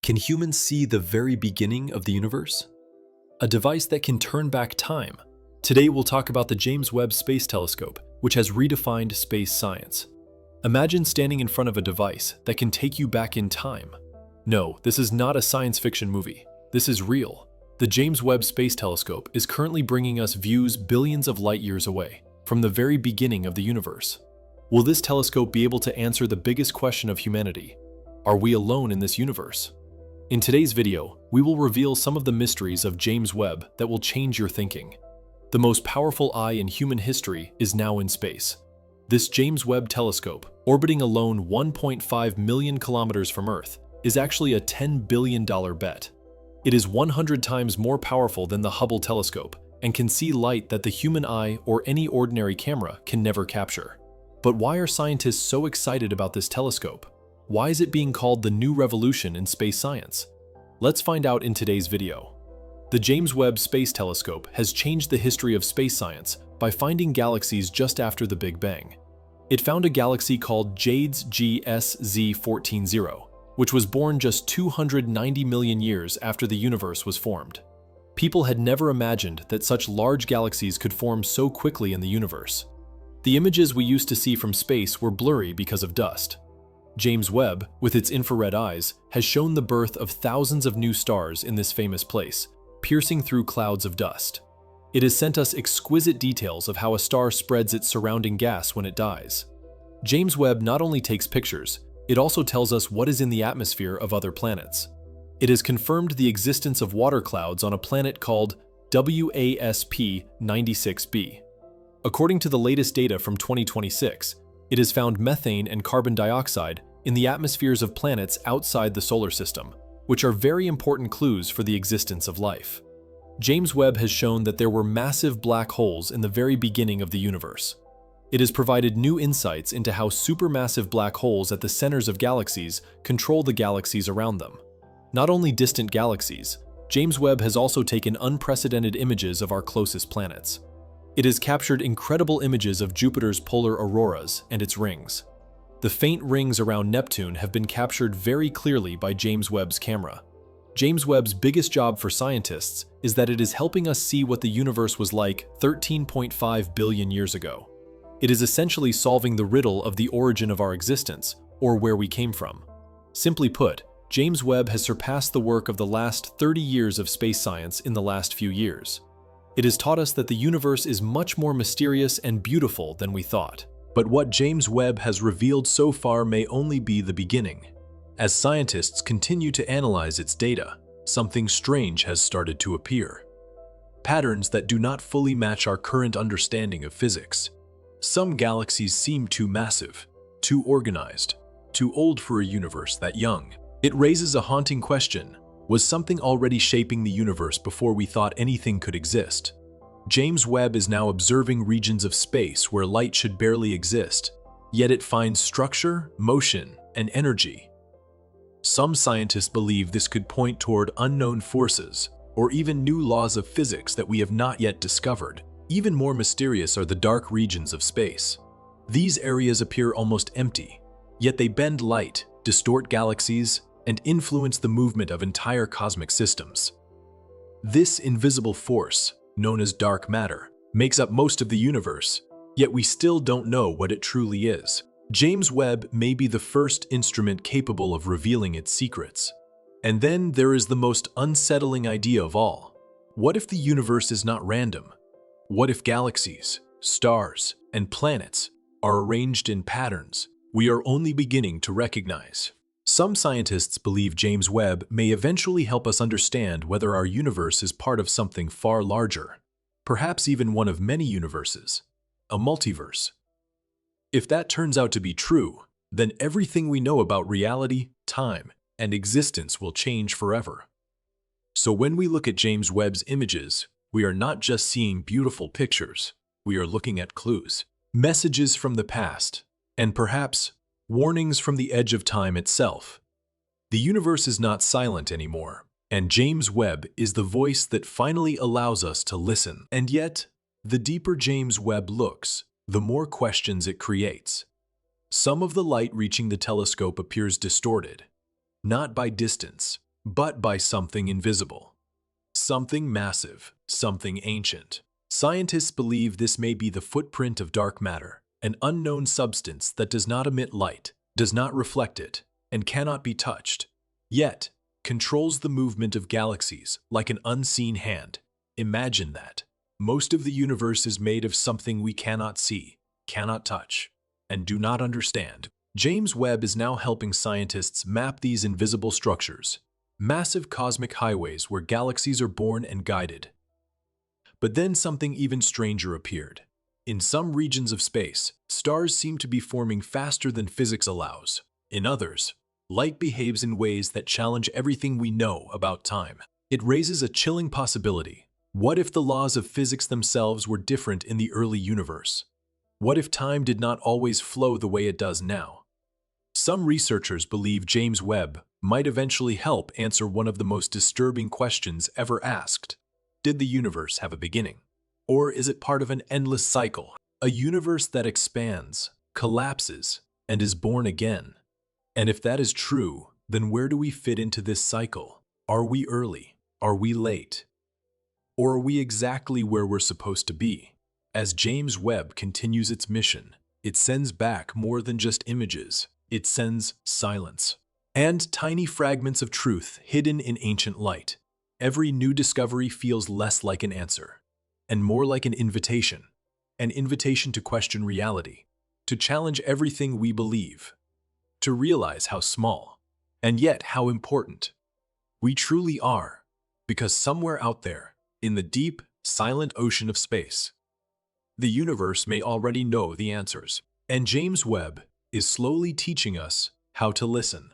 Can humans see the very beginning of the universe? A device that can turn back time. Today we'll talk about the James Webb Space Telescope, which has redefined space science. Imagine standing in front of a device that can take you back in time. No, this is not a science fiction movie. This is real. The James Webb Space Telescope is currently bringing us views billions of light years away, from the very beginning of the universe. Will this telescope be able to answer the biggest question of humanity? Are we alone in this universe? In today's video, we will reveal some of the mysteries of James Webb that will change your thinking. The most powerful eye in human history is now in space. This James Webb telescope, orbiting alone 1.5 million kilometers from Earth, is actually a $10 billion bet. It is 100 times more powerful than the Hubble telescope and can see light that the human eye or any ordinary camera can never capture. But why are scientists so excited about this telescope? Why is it being called the new revolution in space science? Let's find out in today's video. The James Webb Space Telescope has changed the history of space science by finding galaxies just after the Big Bang. It found a galaxy called JWST 14-0, which was born just 290 million years after the universe was formed. People had never imagined that such large galaxies could form so quickly in the universe. The images we used to see from space were blurry because of dust. James Webb, with its infrared eyes, has shown the birth of thousands of new stars in this famous place, piercing through clouds of dust. It has sent us exquisite details of how a star spreads its surrounding gas when it dies. James Webb not only takes pictures, it also tells us what is in the atmosphere of other planets. It has confirmed the existence of water clouds on a planet called WASP 96b. According to the latest data from 2026, it has found methane and carbon dioxide in the atmospheres of planets outside the solar system, which are very important clues for the existence of life. James Webb has shown that there were massive black holes in the very beginning of the universe. It has provided new insights into how supermassive black holes at the centers of galaxies control the galaxies around them. Not only distant galaxies, James Webb has also taken unprecedented images of our closest planets. It has captured incredible images of Jupiter's polar auroras and its rings. The faint rings around Neptune have been captured very clearly by James Webb's camera. James Webb's biggest job for scientists is that it is helping us see what the universe was like 13.5 billion years ago. It is essentially solving the riddle of the origin of our existence, or where we came from. Simply put, James Webb has surpassed the work of the last 30 years of space science in the last few years. It has taught us that the universe is much more mysterious and beautiful than we thought. But what James Webb has revealed so far may only be the beginning. As scientists continue to analyze its data, something strange has started to appear. Patterns that do not fully match our current understanding of physics. Some galaxies seem too massive, too organized, too old for a universe that young. It raises a haunting question. Was something already shaping the universe before we thought anything could exist? James Webb is now observing regions of space where light should barely exist, yet it finds structure, motion, and energy. Some scientists believe this could point toward unknown forces, or even new laws of physics that we have not yet discovered. Even more mysterious are the dark regions of space. These areas appear almost empty, yet they bend light, distort galaxies, and influence the movement of entire cosmic systems. This invisible force, known as dark matter, makes up most of the universe, yet we still don't know what it truly is. James Webb may be the first instrument capable of revealing its secrets. And then there is the most unsettling idea of all. What if the universe is not random? What if galaxies, stars, and planets are arranged in patterns we are only beginning to recognize? Some scientists believe James Webb may eventually help us understand whether our universe is part of something far larger, perhaps even one of many universes, a multiverse. If that turns out to be true, then everything we know about reality, time, and existence will change forever. So when we look at James Webb's images, we are not just seeing beautiful pictures, we are looking at clues, messages from the past, and perhaps warnings from the edge of time itself. The universe is not silent anymore, and James Webb is the voice that finally allows us to listen. And yet, the deeper James Webb looks, the more questions it creates. Some of the light reaching the telescope appears distorted, not by distance, but by something invisible. Something massive, something ancient. Scientists believe this may be the footprint of dark matter, an unknown substance that does not emit light, does not reflect it, and cannot be touched, yet controls the movement of galaxies like an unseen hand. Imagine that. Most of the universe is made of something we cannot see, cannot touch, and do not understand. James Webb is now helping scientists map these invisible structures, massive cosmic highways where galaxies are born and guided. But then something even stranger appeared. In some regions of space, stars seem to be forming faster than physics allows. In others, light behaves in ways that challenge everything we know about time. It raises a chilling possibility. What if the laws of physics themselves were different in the early universe? What if time did not always flow the way it does now? Some researchers believe James Webb might eventually help answer one of the most disturbing questions ever asked. Did the universe have a beginning? Or is it part of an endless cycle? A universe that expands, collapses, and is born again? And if that is true, then where do we fit into this cycle? Are we early? Are we late? Or are we exactly where we're supposed to be? As James Webb continues its mission, it sends back more than just images. It sends silence and tiny fragments of truth hidden in ancient light. Every new discovery feels less like an answer and more like an invitation to question reality, to challenge everything we believe, to realize how small and yet how important we truly are, because somewhere out there, in the deep, silent ocean of space, the universe may already know the answers. And James Webb is slowly teaching us how to listen.